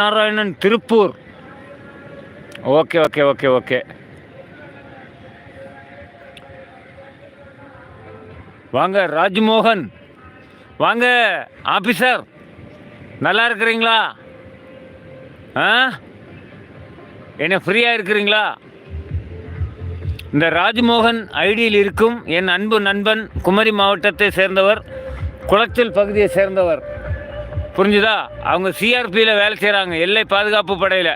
Narayanan Tiruppur. Okay okay okay okay. வாங்க ராஜ்மோகன், வாங்க officer, நல்லா இருக்கிறீங்களா? என்ன ஃப்ரீயாக இருக்கிறீங்களா? இந்த ராஜ்மோகன் ஐடியில் இருக்கும் என் அன்பு நண்பன், குமரி மாவட்டத்தை சேர்ந்தவர், குளச்சல் பகுதியை சேர்ந்தவர். புரிஞ்சுதா? அவங்க சிஆர்பியில் வேலை செய்கிறாங்க, எல்லை பாதுகாப்பு படையில்.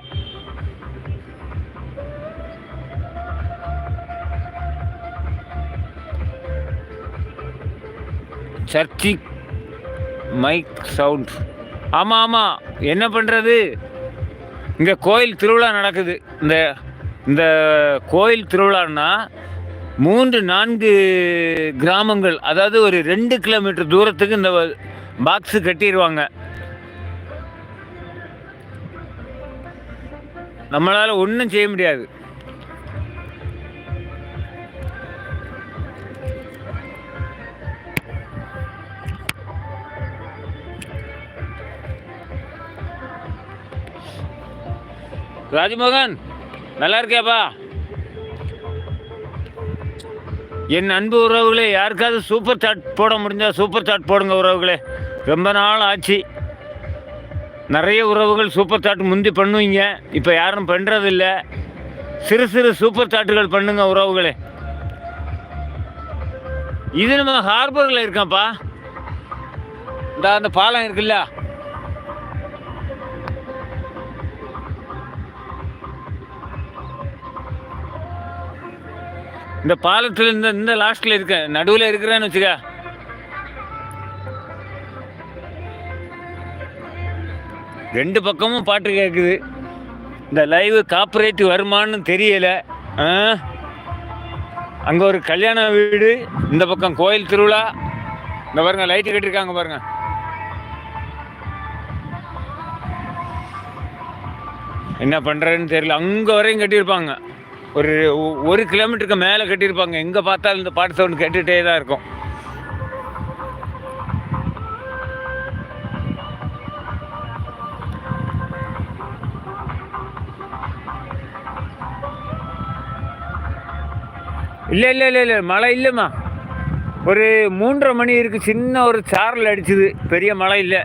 சர்ச்சி மைக் சவுண்ட். ஆமாம் ஆமாம், என்ன பண்ணுறது, இங்கே கோயில் திருவிழா நடக்குது. இந்த இந்த கோயில் திருவிழான்னா 3-4 கிராமங்கள், அதாவது ஒரு 2 கிலோமீட்டர் தூரத்துக்கு இந்த பாக்ஸு கட்டிடுவாங்க. நம்மளால் ஒன்றும் செய்ய முடியாது. ராஜ்மோகன், நல்லா இருக்கியாப்பா? என் அன்பு உறவுகளே, யாருக்காவது சூப்பர் சாட் போட முடிஞ்சால் சூப்பர் சாட் போடுங்க உறவுகளே. ரொம்ப நாள் ஆச்சு. நிறைய உறவுகள் சூப்பர் சாட் முந்தி பண்ணுவீங்க, இப்போ யாரும் பண்ணுறதில்ல. சிறு சிறு சூப்பர் சாட்டுகள் பண்ணுங்க உறவுகளே. இது நம்ம ஹார்பரில் இருக்கான்ப்பா, அந்த பாலம் இருக்குல்ல, இந்த பாலத்தில் இந்த லாஸ்ட்டில் இருக்க, நடுவில் இருக்கிறேன்னு வச்சுக்க. ரெண்டு பக்கமும் பாட்டு கேட்குது. இந்த லைவ் காப்பரேட் வருமானு தெரியல. அங்கே ஒரு கல்யாண வீடு, இந்த பக்கம் கோயில் திருவிழா. இந்த பாருங்க, லைட்டு கட்டியிருக்காங்க பாருங்க. என்ன பண்ணுறதுன்னு தெரியல. அங்கே வரையும் கட்டியிருப்பாங்க, ஒரு 1 கிலோமீட்டருக்கு மேலே கட்டியிருப்பாங்க. எங்கே பார்த்தாலும் இந்த பாட்டு சவுண்ட் கேட்டுகிட்டே தான் இருக்கும். இல்லை இல்லை இல்லை இல்லை, மழை இல்லைம்மா. ஒரு 3:30 மணி இருக்குது, சின்ன ஒரு சாரல் அடிச்சுது, பெரிய மழை இல்லை.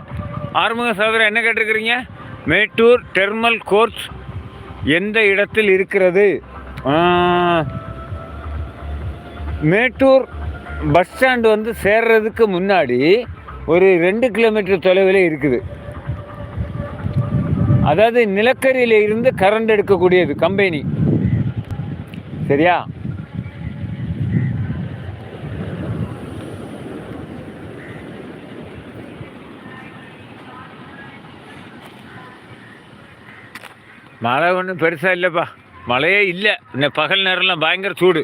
ஆறுமுக சகோதரர் என்ன கேட்டிருக்கிறீங்க? மேட்டூர் டெர்மல் கோர்ஸ் எந்த இடத்தில் இருக்கிறது? மேட்டூர் பஸ் ஸ்டாண்டு வந்து சேர்றதுக்கு முன்னாடி ஒரு 2 கிலோமீட்டர் தொலைவில் இருக்குது. அதாவது நிலக்கரியில் இருந்து கரண்ட் எடுக்கக்கூடியது கம்பெனி, சரியா? மழை ஒன்றும் பெருசாக இல்லைப்பா, மழையே இல்லை. இன்னும் பகல் நேரம்லாம் பயங்கர சூடு.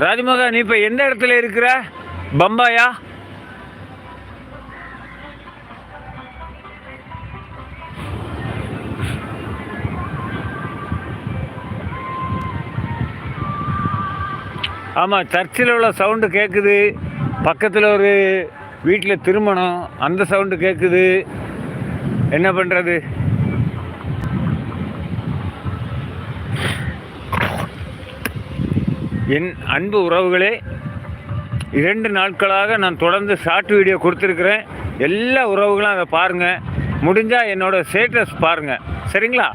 ராஜ்மோகா, நீ இப்போ எந்த இடத்துல இருக்கிற? பம்பாயா? ஆமாம், சர்ச்சில் உள்ள சவுண்டு கேட்குது. பக்கத்தில் ஒரு வீட்டில் திருமணம், அந்த சவுண்டு கேட்குது. என்ன பண்ணுறது? என் அன்பு உறவுகளே, 2 நாட்களாக நான் தொடர்ந்து ஷார்ட் வீடியோ கொடுத்துருக்குறேன். எல்லா உறவுகளும் அதை பாருங்கள். முடிஞ்சால் என்னோடய ஸ்டேட்டஸ் பாருங்கள், சரிங்களா?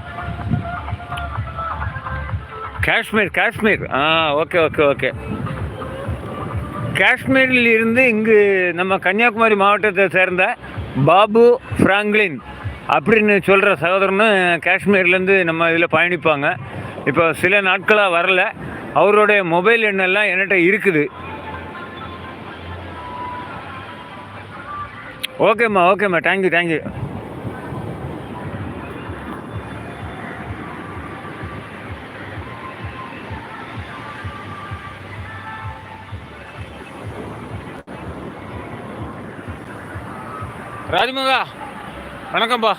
Kashmir, Kashmir. Okay okay okay. காஷ்மீரில் இருந்து இங்கு நம்ம கன்னியாகுமரி மாவட்டத்தை சேர்ந்த பாபு ஃப்ராங்க்லின் அப்படின்னு சொல்கிற சகோதரனும் காஷ்மீர்லேருந்து நம்ம இதில் பயணிப்பாங்க. இப்போ சில நாட்களாக வரல. அவருடைய மொபைல் எண்ணெல்லாம் என்கிட்ட இருக்குது. ஓகேம்மா ஓகேம்மா, தேங்க்யூ தேங்க்யூ. ராஜ்மோகா, வணக்கம்ப்பா.